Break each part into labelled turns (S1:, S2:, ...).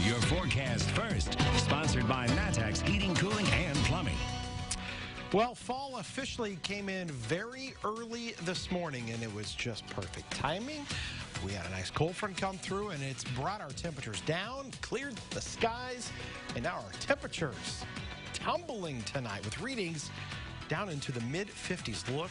S1: your forecast first. Sponsored by Matex Heating, Cooling, and Plumbing.
S2: Well, fall officially came in very early this morning, and it was just perfect timing. We had a nice cold front come through, and it's brought our temperatures down, cleared the skies, and now our temperatures tumbling tonight with readings down into the mid-50s. Look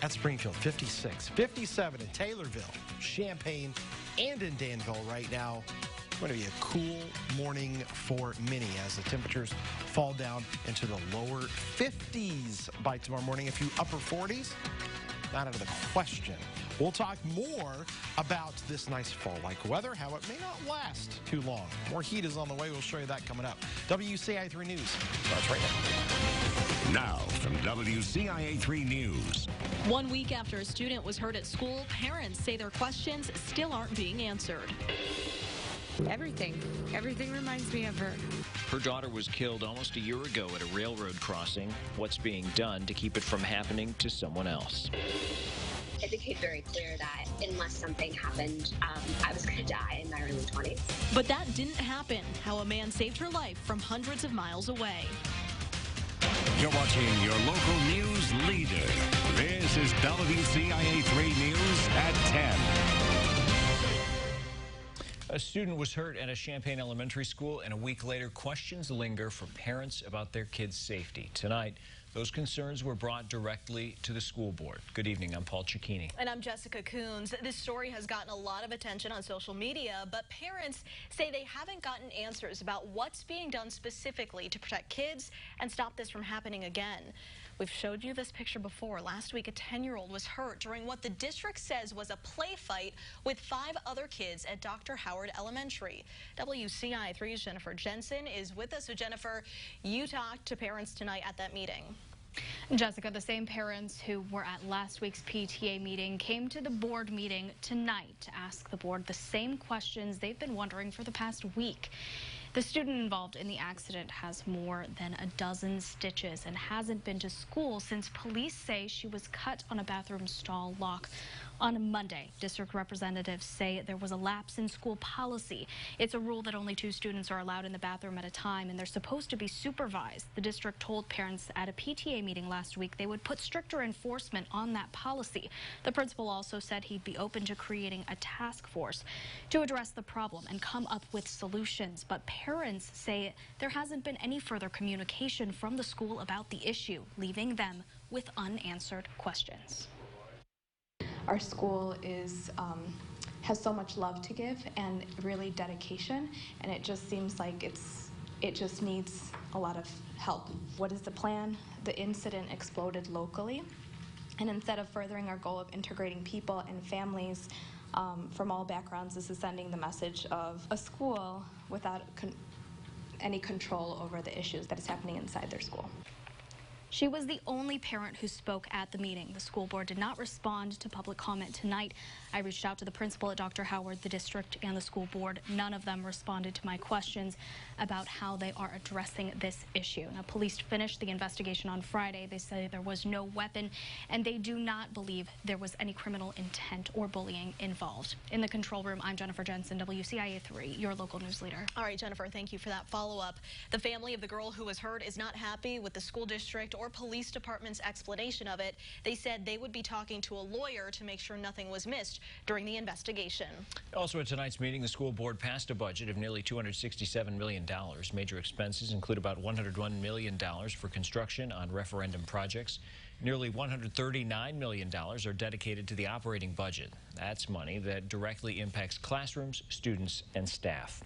S2: at Springfield, 56, 57 in Taylorville, Champaign, and in Danville right now. It's going to be a cool morning for many as the temperatures fall down into the lower 50s by tomorrow morning. A few upper 40s, not out of the question. We'll talk more about this nice fall-like weather, how it may not last too long. More heat is on the way. We'll show you that coming up. WCIA 3 News starts right now.
S1: Now from WCIA 3 News.
S3: 1 week after a student was hurt at school, parents say their questions still aren't being answered.
S4: Everything reminds me of her.
S5: Her daughter was killed almost a year ago at a railroad crossing. What's being done to keep it from happening to someone else?
S6: It became very clear that unless something happened, I was going to die in my early 20s.
S3: But that didn't happen. How a man saved her life from hundreds of miles away.
S1: You're watching your local news leader. This is WCIA 3 News at 10.
S5: A student was hurt at a Champaign elementary school, and a week later, questions linger for parents about their kids' safety. Tonight, those concerns were brought directly to the school board. Good evening, I'm Paul Cicchini.
S3: And I'm Jessica Coons. This story has gotten a lot of attention on social media, but parents say they haven't gotten answers about what's being done specifically to protect kids and stop this from happening again. We've showed you this picture before. Last week, a 10-year-old was hurt during what the district says was a play fight with 5 other kids at Dr. Howard Elementary. WCIA 3's Jennifer Jensen is with us. So, Jennifer, you talked to parents tonight at that meeting.
S7: Jessica, the same parents who were at last week's PTA meeting came to the board meeting tonight to ask the board the same questions they've been wondering for the past week. The student involved in the accident has more than a dozen stitches and hasn't been to school since police say she was cut on a bathroom stall lock on Monday. District representatives say there was a lapse in school policy. It's a rule that only 2 students are allowed in the bathroom at a time, and they're supposed to be supervised. The district told parents at a PTA meeting last week they would put stricter enforcement on that policy. The principal also said he'd be open to creating a task force to address the problem and come up with solutions. But parents say there hasn't been any further communication from the school about the issue, leaving them with unanswered questions.
S8: Our school has so much love to give and really dedication, and it just seems like it just needs a lot of help. What is the plan? The incident exploded locally, and instead of furthering our goal of integrating people and families from all backgrounds, this is sending the message of a school without any control over the issues that is happening inside their school.
S7: She was the only parent who spoke at the meeting. The school board did not respond to public comment tonight. I reached out to the principal at Dr. Howard, the district, and the school board. None of them responded to my questions about how they are addressing this issue. Now, police finished the investigation on Friday. They say there was no weapon, and they do not believe there was any criminal intent or bullying involved. In the control room, I'm Jennifer Jensen, WCIA 3, your local news leader.
S3: All right, Jennifer, thank you for that follow-up. The family of the girl who was hurt is not happy with the school district or police department's explanation of it. They said they would be talking to a lawyer to make sure nothing was missed during the investigation. Also at tonight's meeting, the school board passed a budget of nearly $267 million. Major expenses include about $101 million for construction on referendum projects. Nearly $139 million are dedicated to the operating budget. That's money that directly impacts classrooms, students, and staff.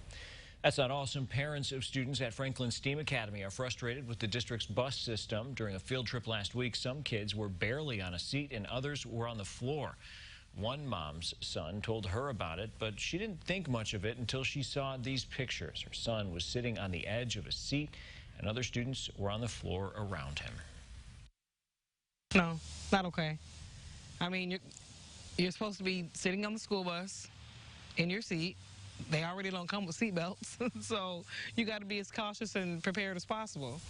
S3: That's not all. Some parents of students at Franklin STEAM Academy are frustrated with the district's bus system. During a field trip last week, some kids were barely on a seat and others were on the floor. One mom's son told her about it, but she didn't think much of it until she saw these pictures. Her son was sitting on the edge of a seat and other students were on the floor around him.
S9: No, not okay. I mean, you're supposed to be sitting on the school bus in your seat. They already don't come with seat belts, so you got to be as cautious and prepared as possible.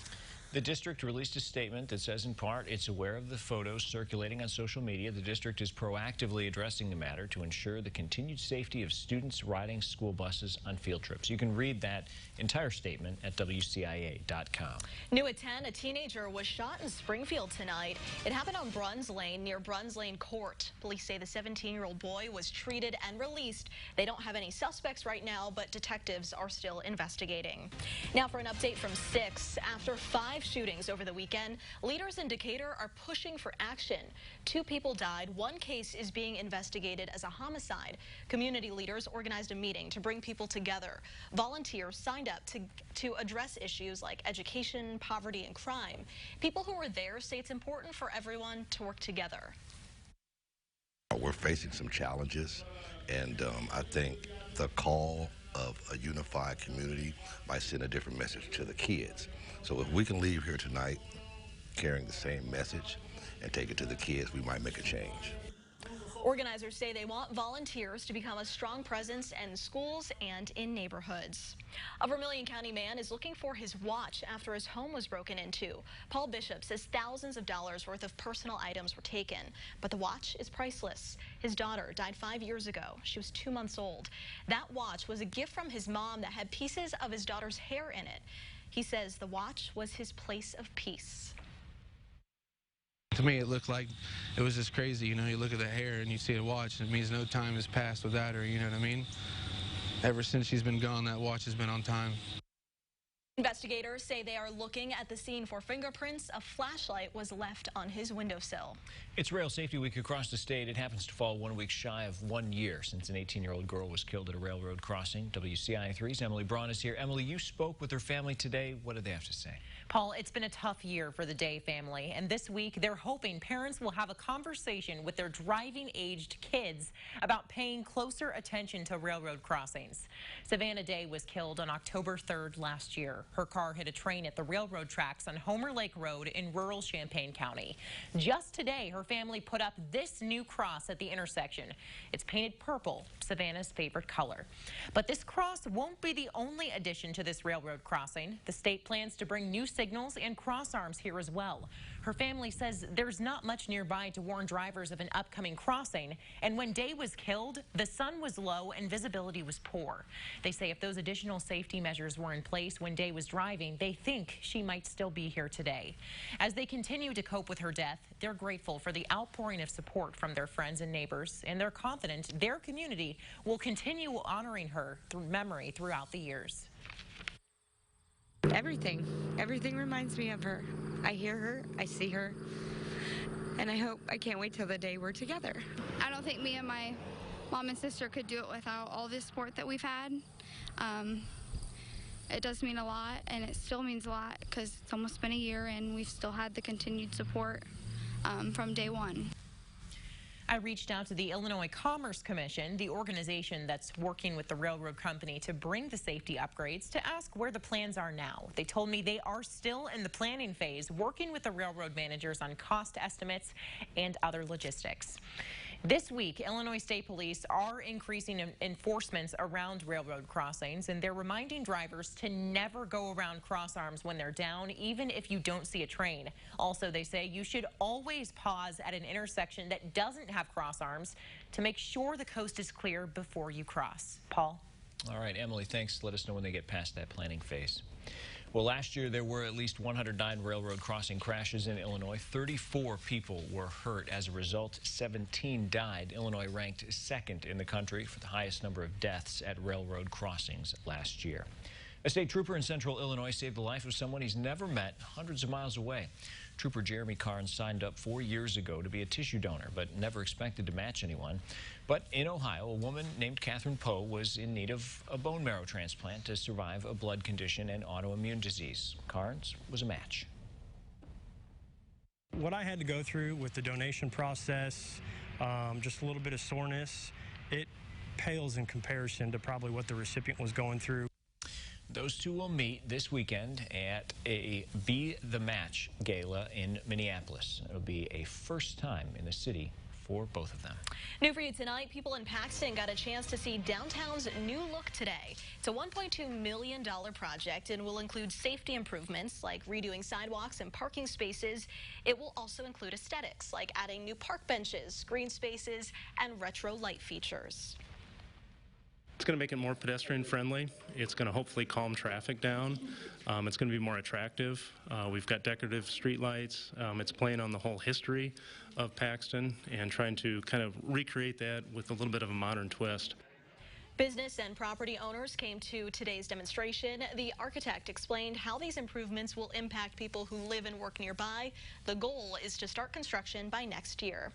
S5: The district released a statement that says, in part, it's aware of the photos circulating on social media. The district is proactively addressing the matter to ensure the continued safety of students riding school buses on field trips. You can read that entire statement at WCIA.com.
S3: New at 10, a teenager was shot in Springfield tonight. It happened on Bruns Lane near Bruns Lane Court. Police say the 17-year-old boy was treated and released. They don't have any suspects right now, but detectives are still investigating. Now for an update from 6. After 5 shootings over the weekend, leaders in Decatur are pushing for action. 2 people died. 1 case is being investigated as a homicide. Community leaders organized a meeting to bring people together. Volunteers signed up to address issues like education, poverty, and crime. People who were there say it's important for everyone to work together.
S4: We're facing some challenges, and I think the call of a unified community might send a different message to the kids. So if we can leave here tonight carrying the same message and take it to the kids, we might make a change.
S3: Organizers say they want volunteers to become a strong presence in schools and in neighborhoods. A Vermilion County man is looking for his watch after his home was broken into. Paul Bishop says thousands of dollars worth of personal items were taken, but the watch is priceless. His daughter died 5 years ago. She was 2 months old. That watch was a gift from his mom that had pieces of his daughter's hair in it. He says the watch was his place of peace.
S10: To me, it looked like it was just crazy. You know, you look at the hair and you see a watch, and it means no time has passed without her, you know what I mean? Ever since she's been gone, that watch has been on time.
S3: Investigators say they are looking at the scene for fingerprints. A flashlight was left on his windowsill. It's
S5: Rail Safety Week across the state. It happens to fall 1 week shy of 1 year since an 18-year-old girl was killed at a railroad crossing. WCIA 3's Emily Braun is here. Emily, you spoke with her family today. What did they have to say?
S11: Paul, it's been a tough year for the Day family, and this week they're hoping parents will have a conversation with their driving-aged kids about paying closer attention to railroad crossings. Savannah Day was killed on October 3rd last year. Her car hit a train at the railroad tracks on Homer Lake Road in rural Champaign County. Just today, her family put up this new cross at the intersection. It's painted purple, Savannah's favorite color. But this cross won't be the only addition to this railroad crossing. The state plans to bring new signals and cross arms here as well. Her family says there's not much nearby to warn drivers of an upcoming crossing, and when Day was killed, the sun was low and visibility was poor. They say if those additional safety measures were in place when Day was driving, they think she might still be here today. As they continue to cope with her death, they're grateful for the outpouring of support from their friends and neighbors, and they're confident their community will continue honoring her through memory throughout the years.
S12: Everything reminds me of her. I hear her, I see her, and I can't wait till the day we're together.
S13: I don't think me and my mom and sister could do it without all this support that we've had. It does mean a lot, and it still means a lot because it's almost been a year and we've still had the continued support from day one.
S11: I reached out to the Illinois Commerce Commission, the organization that's working with the railroad company to bring the safety upgrades, to ask where the plans are now. They told me they are still in the planning phase, working with the railroad managers on cost estimates and other logistics. This week, Illinois State Police are increasing enforcements around railroad crossings, and they're reminding drivers to never go around cross arms when they're down, even if you don't see a train. Also, they say you should always pause at an intersection that doesn't have cross arms to make sure the coast is clear before you cross. Paul?
S5: All right, Emily, thanks. Let us know when they get past that planning phase. Well, last year there were at least 109 railroad crossing crashes in Illinois. 34 people were hurt. As a result, 17 died. Illinois ranked second in the country for the highest number of deaths at railroad crossings last year. A state trooper in central Illinois saved the life of someone he's never met hundreds of miles away. Trooper Jeremy Carnes signed up 4 years ago to be a tissue donor, but never expected to match anyone. But in Ohio, a woman named Catherine Poe was in need of a bone marrow transplant to survive a blood condition and autoimmune disease. Carnes was a match.
S14: What I had to go through with the donation process, just a little bit of soreness, it pales in comparison to probably what the recipient was going through.
S5: Those two will meet this weekend at a Be the Match gala in Minneapolis. It'll be a first time in the city for both of them.
S3: New for you tonight, people in Paxton got a chance to see downtown's new look today. It's a $1.2 million project and will include safety improvements like redoing sidewalks and parking spaces. It will also include aesthetics like adding new park benches, green spaces, and retro light features.
S15: It's going to make it more pedestrian friendly. It's going to hopefully calm traffic down. It's going to be more attractive. We've got decorative street lights. It's playing on the whole history of Paxton and trying to kind of recreate that with a little bit of a modern twist.
S3: Business and property owners came to today's demonstration. The architect explained how these improvements will impact people who live and work nearby. The goal is to start construction by next year.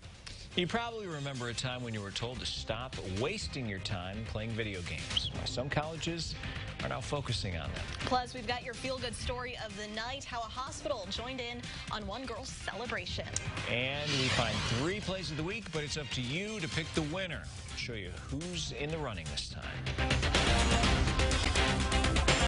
S5: You probably remember a time when you were told to stop wasting your time playing video games. Some colleges are now focusing on them.
S3: Plus, we've got your feel-good story of the night, how a hospital joined in on one girl's celebration.
S5: And we find 3 plays of the week, but it's up to you to pick the winner. Show you who's in the running this time.